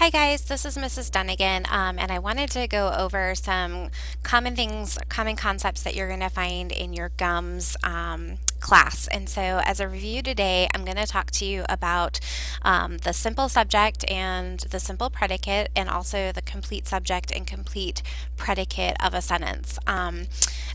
Hi guys, this is Mrs. Dunnigan, and I wanted to go over some common concepts that you're going to find in your gums class. And so, as a review today, I'm going to talk to you about the simple subject and the simple predicate, and also the complete subject and complete predicate of a sentence.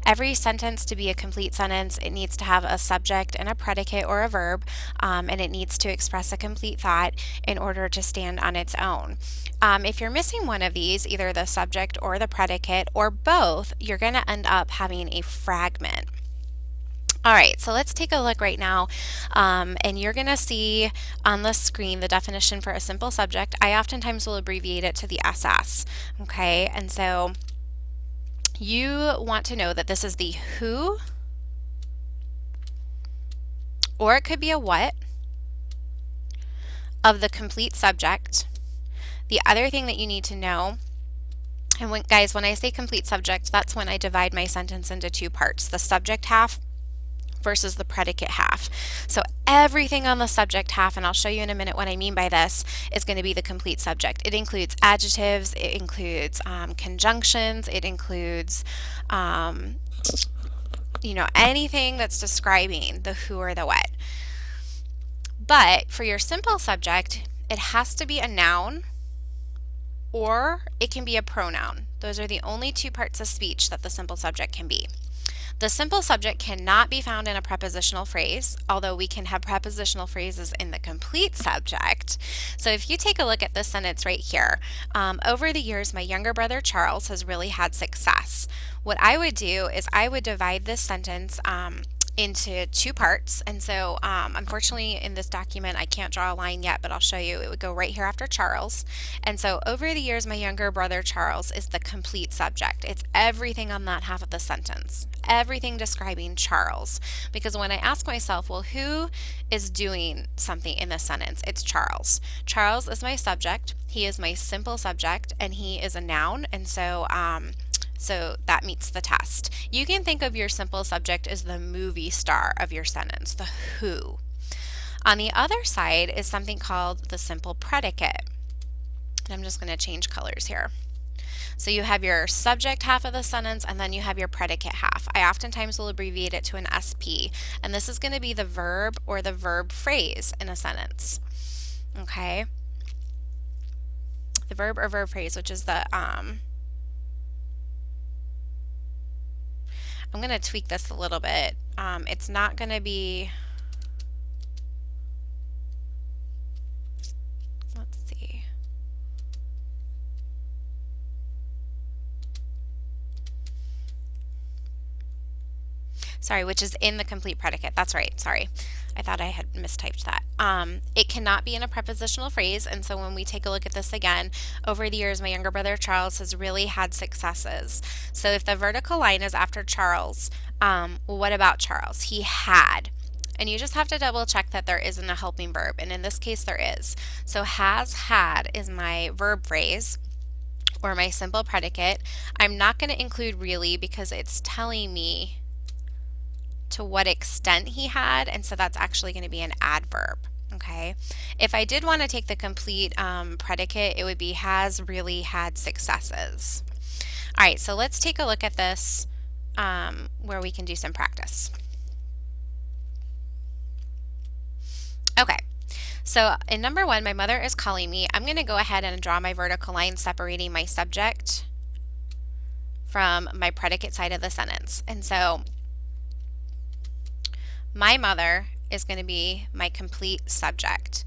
Every sentence to be a complete sentence, it needs to have a subject and a predicate or a verb, and it needs to express a complete thought in order to stand on its own. If you're missing one of these, either the subject or the predicate or both, you're going to end up having a fragment. All right, so let's take a look right now, and you're going to see on the screen the definition for a simple subject. I oftentimes will abbreviate it to the SS, okay? And so you want to know that this is the who, or it could be a what, of the complete subject. The other thing that you need to know, and guys, when I say complete subject, that's when I divide my sentence into two parts, the subject half versus the predicate half. So everything on the subject half, and I'll show you in a minute what I mean by this, is going to be the complete subject. It includes adjectives, it includes conjunctions, it includes anything that's describing the who or the what. But for your simple subject, it has to be a noun or it can be a pronoun. Those are the only two parts of speech that the simple subject can be. The simple subject cannot be found in a prepositional phrase, although we can have prepositional phrases in the complete subject. So if you take a look at this sentence right here, over the years, my younger brother Charles has really had success. What I would do is I would divide this sentence into two parts. And so unfortunately in this document I can't draw a line yet, but I'll show you. It would go right here after Charles. And so over the years, my younger brother Charles is the complete subject. It's everything on that half of the sentence, everything describing Charles. Because when I ask myself, well, who is doing something in this sentence? It's Charles. Charles is my subject, he is my simple subject, and he is a noun. And so that meets the test. You can think of your simple subject as the movie star of your sentence, the who. On the other side is something called the simple predicate. And I'm just going to change colors here. So you have your subject half of the sentence and then you have your predicate half. I oftentimes will abbreviate it to an SP, and this is going to be the verb or the verb phrase in a sentence. Okay? The verb or verb phrase, which is the I'm going to tweak this a little bit. It's not going to be, let's see. Sorry, which is in the complete predicate. That's right. Sorry. I thought I had mistyped that. It cannot be in a prepositional phrase, and so when we take a look at this again, over the years, my younger brother Charles has really had successes. So if the vertical line is after Charles, what about Charles? He had. And you just have to double check that there isn't a helping verb, and in this case there is. So has had is my verb phrase, or my simple predicate. I'm not going to include really because it's telling me to what extent he had, and so that's actually going to be an adverb. Okay, if I did want to take the complete predicate, it would be has really had successes. All right, so let's take a look at this where we can do some practice. Okay, so in number one, my mother is calling me. I'm going to go ahead and draw my vertical line separating my subject from my predicate side of the sentence. And so my mother is going to be my complete subject.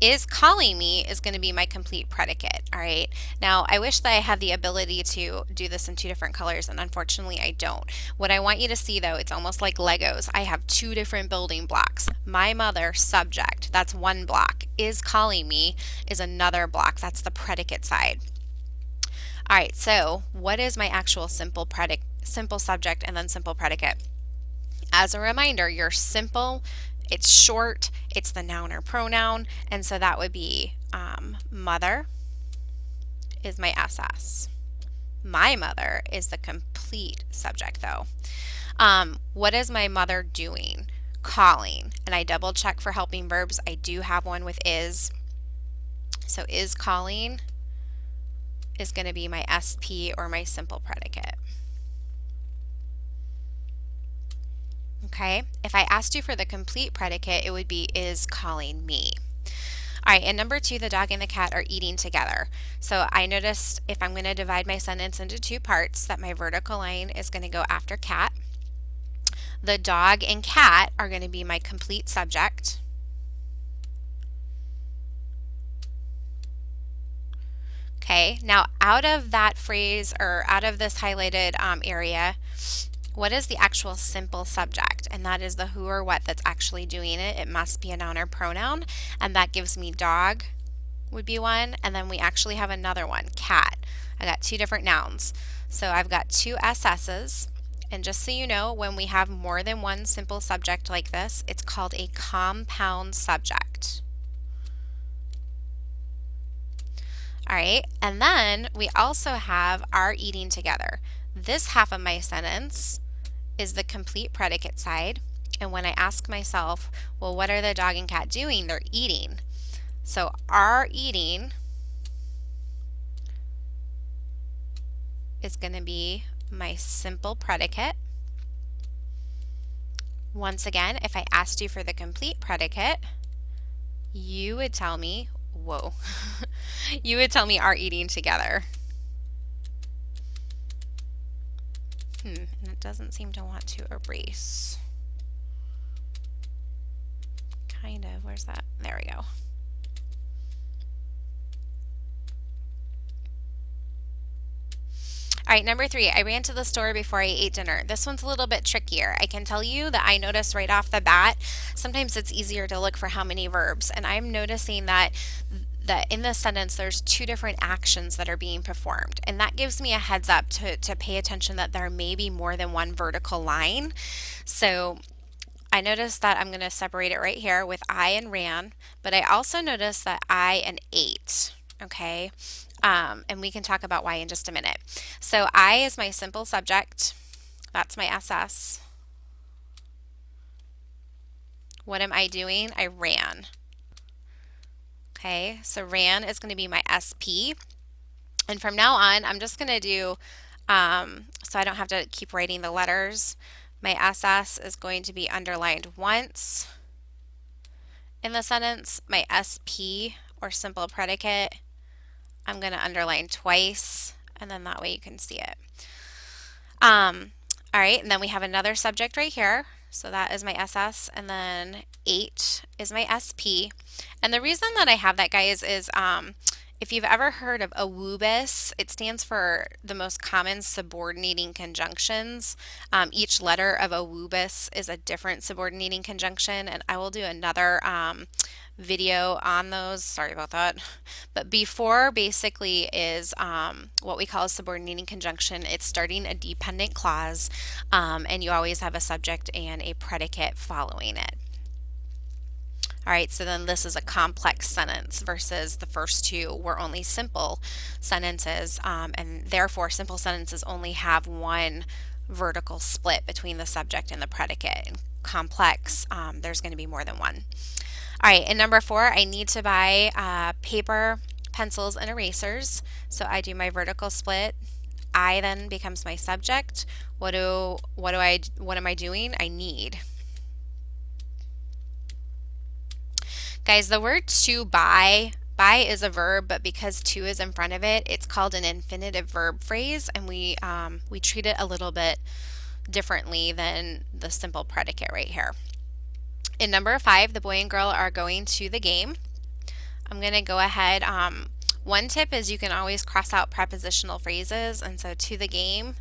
Is calling me is going to be my complete predicate. All right. Now, I wish that I had the ability to do this in two different colors, and unfortunately I don't. What I want you to see though, it's almost like Legos. I have two different building blocks. My mother, subject, that's one block. Is calling me is another block. That's the predicate side. All right. So what is my actual simple subject and then simple predicate? As a reminder, your simple, it's short, it's the noun or pronoun, and so that would be mother is my SS. My mother is the complete subject though. What is my mother doing? Calling. And I double check for helping verbs. I do have one with is. So is calling is going to be my SP or my simple predicate. Okay, if I asked you for the complete predicate, it would be is calling me. All right, and number 2, the dog and the cat are eating together. So I noticed if I'm going to divide my sentence into 2 parts that my vertical line is going to go after cat. The dog and cat are going to be my complete subject. Okay, now out of that phrase or out of this highlighted area, what is the actual simple subject? And that is the who or what that's actually doing it. It must be a noun or pronoun, and that gives me dog would be one, and then we actually have another one, cat. I got 2 different nouns. So I've got 2 SS's, and just so you know, when we have more than one simple subject like this, it's called a compound subject. All right, and then we also have are eating together. This half of my sentence is the complete predicate side, and when I ask myself, well, what are the dog and cat doing? They're eating. So are eating is going to be my simple predicate. Once again, if I asked you for the complete predicate, you would tell me, whoa, you would tell me are eating together. And it doesn't seem to want to erase. Kind of, where's that? There we go. All right, number 3, I ran to the store before I ate dinner. This one's a little bit trickier. I can tell you that I noticed right off the bat, sometimes it's easier to look for how many verbs, and I'm noticing that in this sentence there's 2 different actions that are being performed, and that gives me a heads up to pay attention that there may be more than one vertical line. So I noticed that I'm going to separate it right here with I and ran, but I also noticed that I and ate. Okay, and we can talk about why in just a minute. So I is my simple subject. That's my SS. What am I doing? I ran. Okay, so ran is going to be my SP. And from now on, I'm just going to do, so I don't have to keep writing the letters, my SS is going to be underlined once in the sentence. My SP, or simple predicate, I'm going to underline twice, and then that way you can see it. All right, and then we have another subject right here. So that is my SS, and then 8 is my SP. And the reason that I have that, guys, is if you've ever heard of AWUBIS, it stands for the most common subordinating conjunctions. Each letter of AWUBIS is a different subordinating conjunction, and I will do another video on those. Sorry about that. But before basically is what we call a subordinating conjunction. It's starting a dependent clause, and you always have a subject and a predicate following it. All right, so then this is a complex sentence versus the first 2 were only simple sentences, and therefore simple sentences only have one vertical split between the subject and the predicate. And complex, there's going to be more than one. All right, and number 4, I need to buy paper, pencils, and erasers. So I do my vertical split. I then becomes my subject. What am I doing? I need. Guys, the word to buy is a verb, but because to is in front of it, it's called an infinitive verb phrase, and we treat it a little bit differently than the simple predicate right here. In number 5, the boy and girl are going to the game. I'm going to go ahead. One tip is you can always cross out prepositional phrases, and so to the game,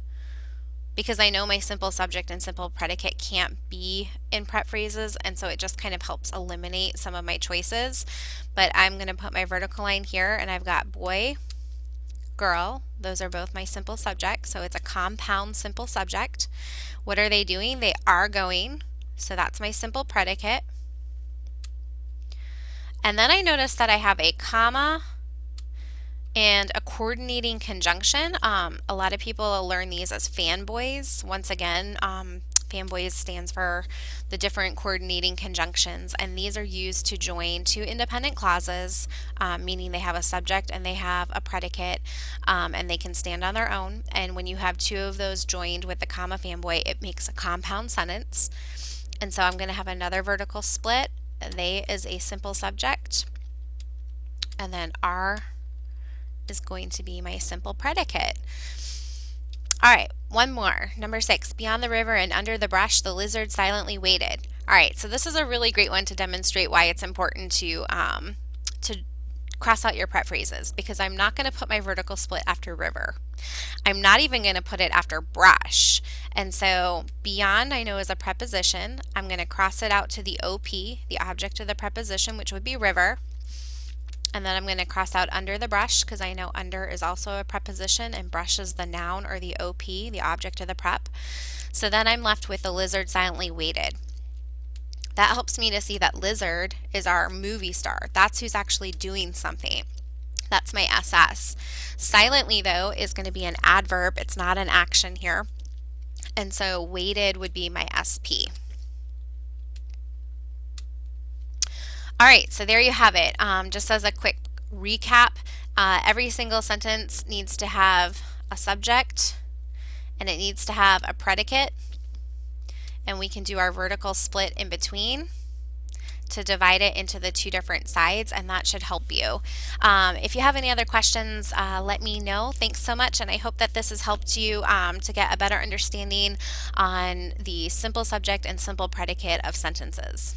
because I know my simple subject and simple predicate can't be in prep phrases, and so it just kind of helps eliminate some of my choices. But I'm going to put my vertical line here, and I've got boy, girl. Those are both my simple subjects, so it's a compound simple subject. What are they doing? They are going, so that's my simple predicate. And then I notice that I have a comma and a coordinating conjunction. A lot of people learn these as fanboys. Once again, Fanboys stands for the different coordinating conjunctions, and these are used to join two independent clauses, meaning they have a subject and they have a predicate, and they can stand on their own. And when you have two of those joined with the comma fanboy, it makes a compound sentence. And so I'm going to have another vertical split. They is a simple subject, and then are is going to be my simple predicate. All right, one more. Number 6, beyond the river and under the brush, the lizard silently waited. All right, so this is a really great one to demonstrate why it's important to cross out your prep phrases, because I'm not going to put my vertical split after river. I'm not even going to put it after brush. And so beyond I know is a preposition. I'm going to cross it out to the OP, the object of the preposition, which would be river. And then I'm going to cross out under the brush because I know under is also a preposition and brush is the noun or the OP, the object of the prep. So then I'm left with the lizard silently waited. That helps me to see that lizard is our movie star. That's who's actually doing something. That's my SS. Silently, though, is going to be an adverb. It's not an action here. And so waited would be my SP. All right, so there you have it. Just as a quick recap, every single sentence needs to have a subject and it needs to have a predicate, and we can do our vertical split in between to divide it into the two different sides, and that should help you. If you have any other questions, let me know. Thanks so much, and I hope that this has helped you to get a better understanding on the simple subject and simple predicate of sentences.